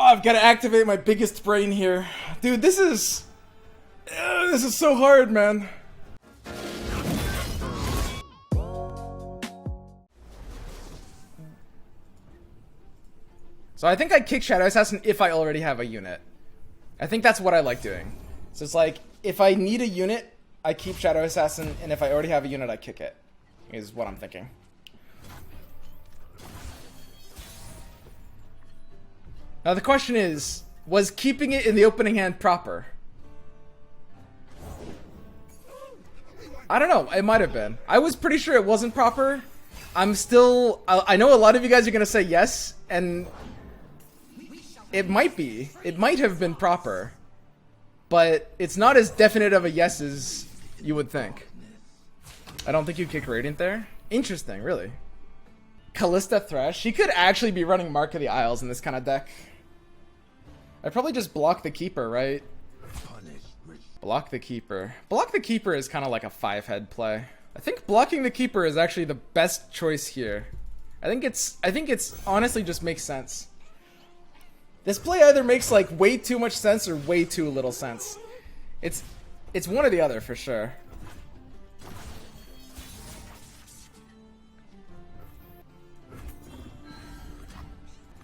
I've got to activate my biggest brain here. Dude, this is so hard, man. So I think I kick Shadow Assassin if I already have a unit. I think that's what I like doing. So it's like, if I need a unit, I keep Shadow Assassin, and if I already have a unit, I kick it. Is what I'm thinking. Now the question is, was keeping it in the opening hand proper? I don't know, it might have been. I was pretty sure it wasn't proper. I know a lot of you guys are gonna say yes, and it might be. It might have been proper. But it's not as definite of a yes as you would think. I don't think you kick Radiant there. Interesting, really. Callista Thresh. She could actually be running Mark of the Isles in this kind of deck. I'd probably just block the Keeper, right? Block the Keeper. Block the Keeper is kind of like a 5-head play. I think blocking the Keeper is actually the best choice here. I think it's honestly just makes sense. This play either makes like way too much sense or way too little sense. It's one or the other for sure.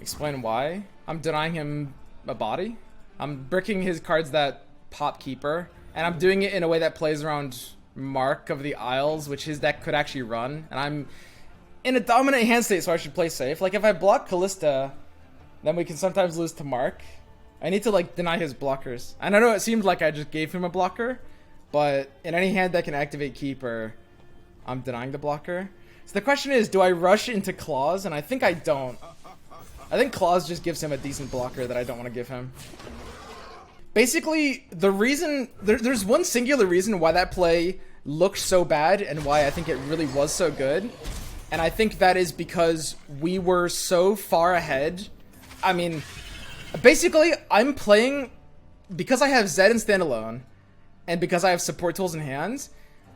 Explain why? I'm denying him a body. I'm bricking his cards that pop Keeper, and I'm doing it in a way that plays around Mark of the Isles, which his deck could actually run. And I'm in a dominant hand state, so I should play safe. Like if I block Callista, then we can sometimes lose to Mark. I need to like deny his blockers. And I know it seemed like I just gave him a blocker, but in any hand that can activate Keeper, I'm denying the blocker. So the question is, do I rush into Claws? And I think I don't. I think Claws just gives him a decent blocker that I don't want to give him. Basically, the reason, there's one singular reason why that play looked so bad and why I think it really was so good. And I think that is because we were so far ahead. I mean, basically, I'm playing, because I have Zed and Standalone, and because I have support tools in hand,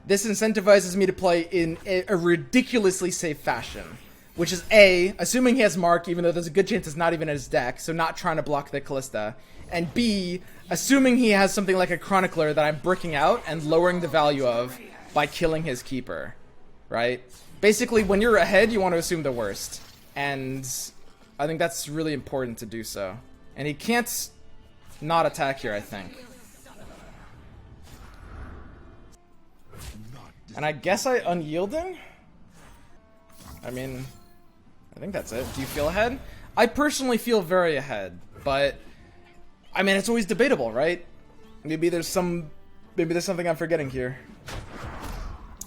this incentivizes me to play in a ridiculously safe fashion. Which is A, assuming he has Mark, even though there's a good chance it's not even in his deck, so not trying to block the Callista. And B, assuming he has something like a Chronicler that I'm bricking out and lowering the value of by killing his Keeper, right? Basically, when you're ahead, you want to assume the worst. And I think that's really important to do so. And he can't not attack here, I think. And I guess I unyielding? I mean, I think that's it. Do you feel ahead? I personally feel very ahead, but I mean, it's always debatable, right? Maybe there's something I'm forgetting here.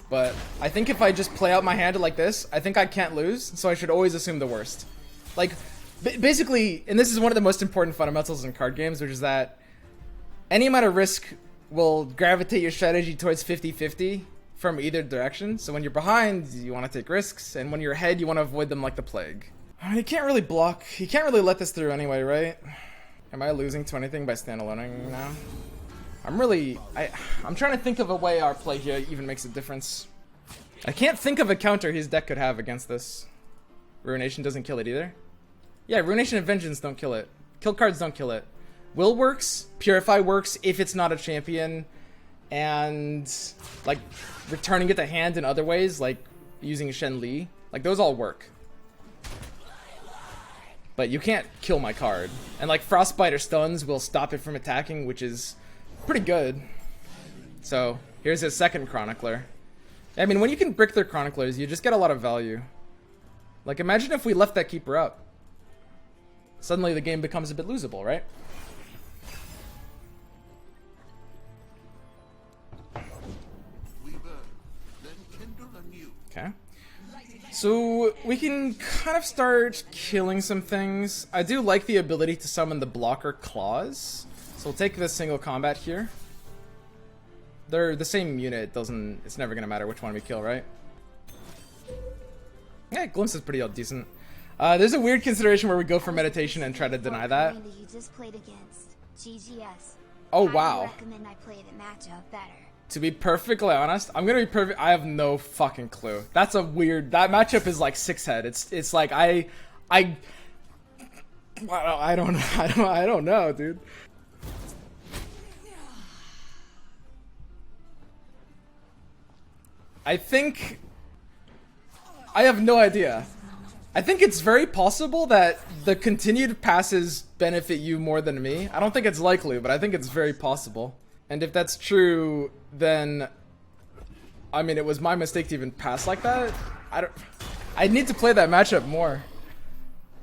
But I think if I just play out my hand like this, I think I can't lose, so I should always assume the worst. Like, basically, and this is one of the most important fundamentals in card games, which is that any amount of risk will gravitate your strategy towards 50-50 from either direction. So when you're behind, you want to take risks, and when you're ahead, you want to avoid them like the plague. I mean, you can't really block. You can't really let this through anyway, right? Am I losing to anything by standaloning now? I'm trying to think of a way our play here even makes a difference. I can't think of a counter his deck could have against this. Ruination doesn't kill it either. Yeah, Ruination and Vengeance don't kill it. Kill cards don't kill it. Will works. Purify works if it's not a champion. And like returning it to hand in other ways, like using Shen Li, like those all work. But you can't kill my card. And like Frostbite or Stuns will stop it from attacking, which is pretty good. So here's his second Chronicler. I mean, when you can brick their Chroniclers, you just get a lot of value. Like imagine if we left that Keeper up. Suddenly the game becomes a bit losable, right? Okay. So we can kind of start killing some things. I do like the ability to summon the blocker Claws. So we'll take this single combat here. They're the same unit, it's never gonna matter which one we kill, right? Yeah, Glimpse is pretty decent. There's a weird consideration where we go for meditation and try to deny that. Oh wow. I recommend I play the matchup better. To be perfectly honest, I'm gonna be perfect. I have no fucking clue. That's a weird. That matchup is like 6-head. It's like I I don't know, dude. I think I have no idea. I think it's very possible that the continued passes benefit you more than me. I don't think it's likely, but I think it's very possible. And if that's true, then I mean, it was my mistake to even pass like that. I need to play that matchup more.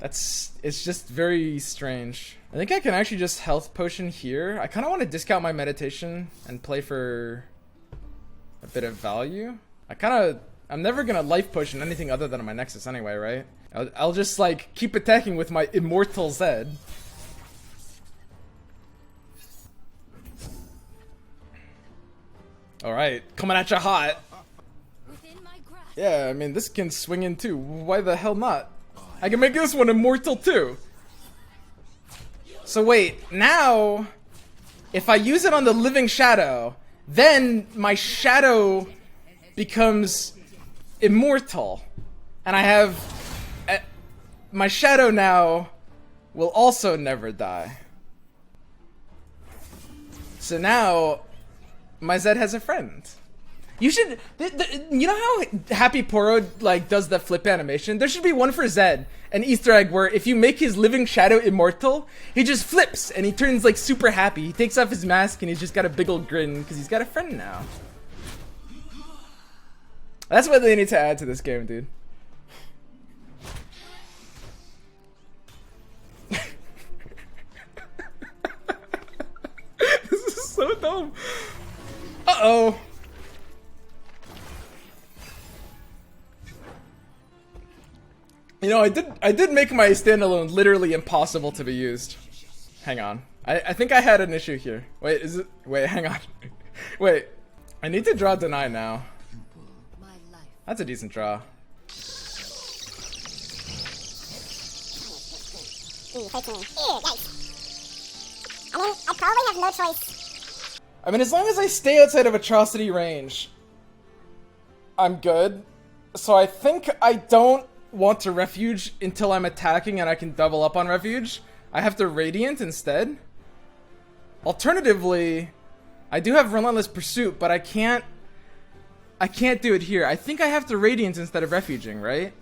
It's just very strange. I think I can actually just health potion here. I kind of want to discount my meditation and play for a bit of value. I'm never gonna life potion anything other than my Nexus anyway, right? I'll just like keep attacking with my immortal Zed. Alright, coming at you hot. Yeah, I mean, this can swing in too. Why the hell not? I can make this one immortal too. So wait, now, if I use it on the Living Shadow, then my Shadow becomes immortal. And I have... my Shadow now will also never die. So now, my Zed has a friend. You should, you know how Happy Poro like does the flip animation? There should be one for Zed, an Easter egg where if you make his Living Shadow immortal, he just flips and he turns like super happy. He takes off his mask and he's just got a big old grin because he's got a friend now. That's what they need to add to this game, dude. This is so dumb. Uh-oh. You know, I did make my standalone literally impossible to be used. Hang on. I think I had an issue here. Wait, is it? Wait, hang on. Wait. I need to draw Deny now. That's a decent draw. I mean, I probably have no choice. I mean, as long as I stay outside of atrocity range, I'm good. So I think I don't want to refuge until I'm attacking and I can double up on refuge. I have to Radiant instead. Alternatively, I do have Relentless Pursuit, but I can't do it here. I think I have to Radiant instead of refuging, right?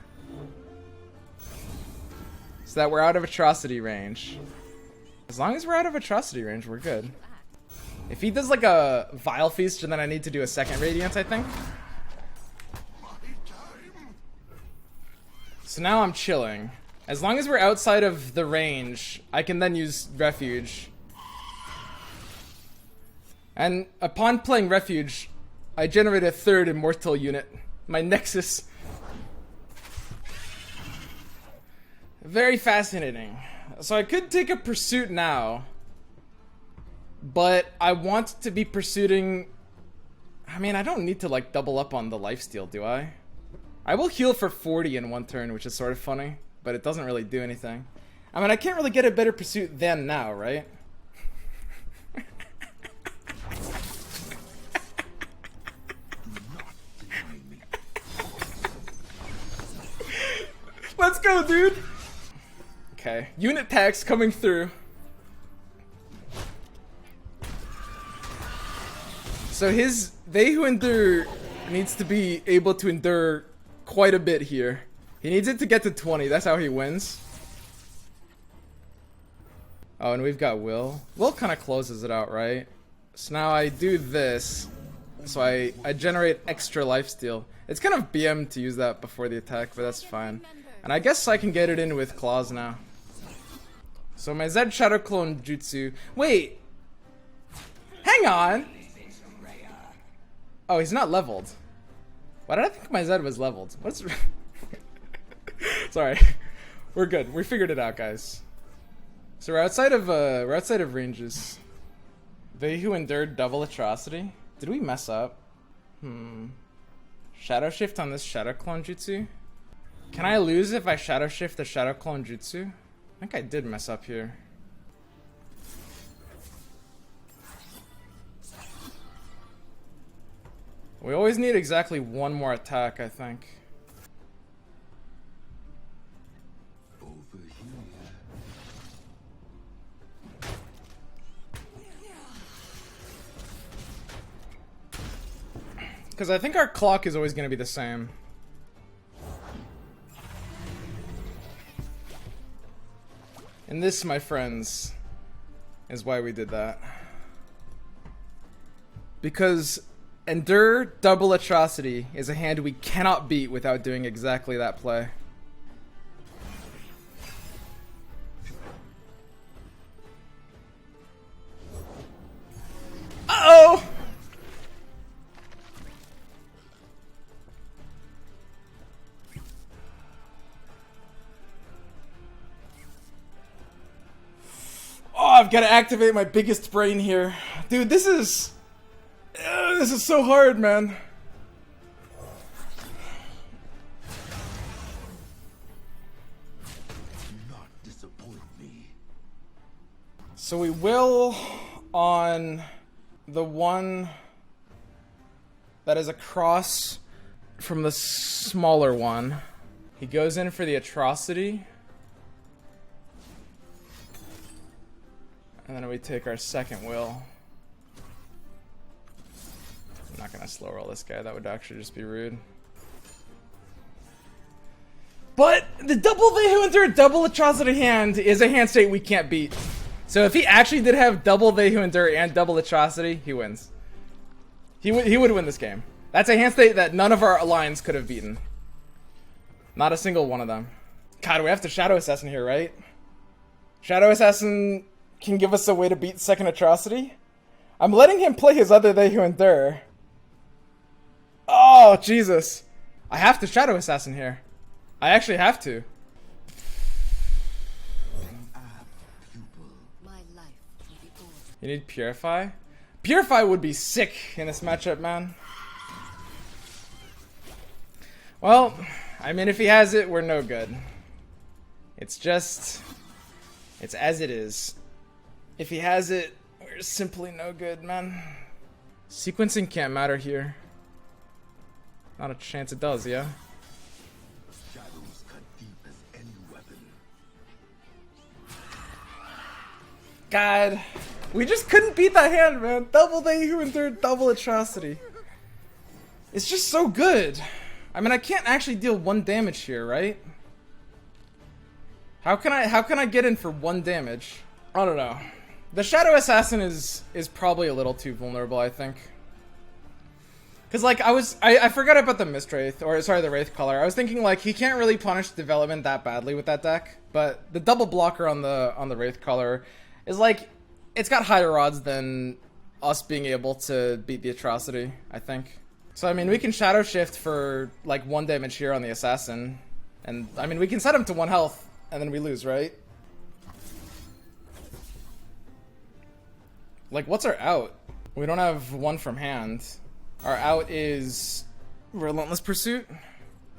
So that we're out of atrocity range. As long as we're out of atrocity range, we're good. If he does like a Vile Feast, then I need to do a second Radiant, I think. So now I'm chilling. As long as we're outside of the range, I can then use Refuge. And upon playing Refuge, I generate a third immortal unit. My Nexus. Very fascinating. So I could take a Pursuit now. But I want to be pursuing... I mean, I don't need to like double up on the lifesteal, do I? I will heal for 40 in one turn, which is sort of funny. But it doesn't really do anything. I mean, I can't really get a better Pursuit than now, right? Let's go, dude! Okay, unit packs coming through. So his They Who Endure needs to be able to endure quite a bit here. He needs it to get to 20, that's how he wins. Oh, and we've got Will. Will kind of closes it out, right? So now I do this. So I generate extra lifesteal. It's kind of BM to use that before the attack, but that's fine. And I guess I can get it in with claws now. So my Zed Shadow Clone Jutsu. Wait! Hang on! Oh, he's not leveled. Why did I think my Zed was leveled? What's... Sorry. We're good. We figured it out, guys. So we're outside of ranges. They Who Endured double atrocity. Did we mess up? Shadow Shift on this Shadow Clone Jutsu? Can I lose if I Shadow Shift the Shadow Clone Jutsu? I think I did mess up here. We always need exactly one more attack, I think. Because I think our clock is always going to be the same. And this, my friends, is why we did that. Because Endure Double Atrocity is a hand we cannot beat without doing exactly that play. Uh-oh! Oh, I've got to activate my biggest brain here. Dude, this is so hard, man. Not disappoint me. So we will on the one that is across from the smaller one. He goes in for the atrocity. And then we take our second will. I'm not gonna slow roll this guy, that would actually just be rude. But the double Vehu Endure double atrocity hand is a hand state we can't beat. So if he actually did have double Vehu Endure and double atrocity, he wins. He would win this game. That's a hand state that none of our lines could have beaten. Not a single one of them. God, we have to Shadow Assassin here, right? Shadow Assassin can give us a way to beat second atrocity. I'm letting him play his other Vehu Endure. Oh, Jesus. I have to Shadow Assassin here. I actually have to. You need Purify? Purify would be sick in this matchup, man. Well, I mean, if he has it, we're no good. It's just... it's as it is. If he has it, we're simply no good, man. Sequencing can't matter here. Not a chance it does, yeah? Shadows cut deep as any weapon. God, we just couldn't beat that hand, man. Double Vehu Endure, double atrocity. It's just so good. I mean, I can't actually deal 1 damage here, right? How can I get in for 1 damage? I don't know. The Shadow Assassin is probably a little too vulnerable, I think. Cause like I forgot about the Mist Wraith, or sorry, the Wraith Color. I was thinking like he can't really punish development that badly with that deck, but the double blocker on the Wraith Color is like it's got higher odds than us being able to beat the atrocity, I think. So I mean we can Shadow Shift for like 1 damage here on the Assassin, and I mean we can set him to 1 health and then we lose, right? Like what's our out? We don't have 1 from hand. Our out is Relentless Pursuit.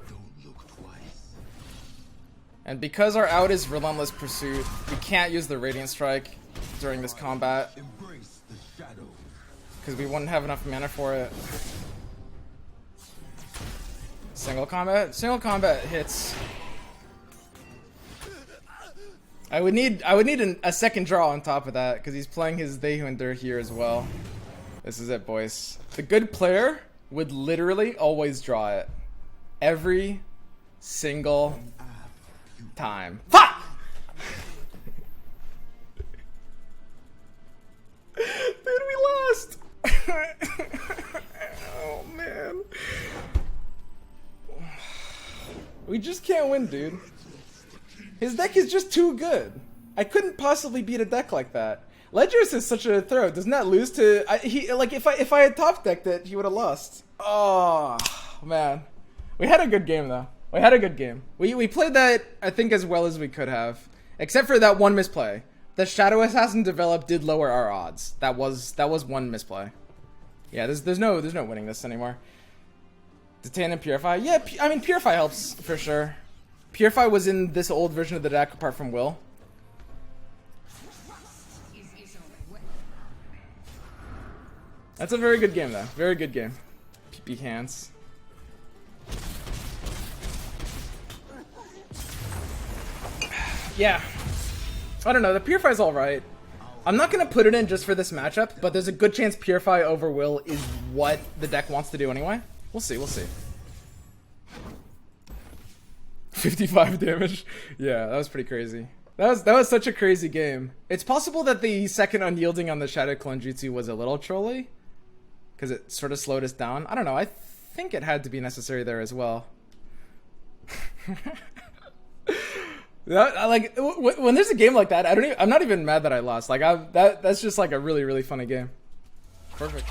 Don't look twice. And because our out is Relentless Pursuit, we can't use the Radiant Strike during this combat. Embrace the shadow. Because we wouldn't have enough mana for it. Single combat? Single combat hits. I would need a second draw on top of that, because he's playing his Vehu Endure here as well. This is it, boys. The good player would literally always draw it. Every single time. Fuck! Dude, we lost! Oh, man. We just can't win, dude. His deck is just too good. I couldn't possibly beat a deck like that. Ledger's is such a throw. Doesn't that lose to if I had top decked it, he would have lost. Oh man, we had a good game though. We had a good game. We played that I think as well as we could have, except for that 1 misplay. The Shadow Assassin developed did lower our odds. That was 1 misplay. Yeah, there's no winning this anymore. Detain and Purify. Yeah, I mean Purify helps for sure. Purify was in this old version of the deck apart from Will. That's a very good game, though. Very good game. PP hands. Yeah. I don't know. The Purify's alright. I'm not gonna put it in just for this matchup, but there's a good chance Purify over Will is what the deck wants to do anyway. We'll see, we'll see. 55 damage. Yeah, that was pretty crazy. That was such a crazy game. It's possible that the second unyielding on the Shadow Clone Jutsu was a little trolly, because it sort of slowed us down. I don't know. I think it had to be necessary there as well. Like when there's a game like that, I'm not even mad that I lost. Like that's just like a really funny game. Perfect.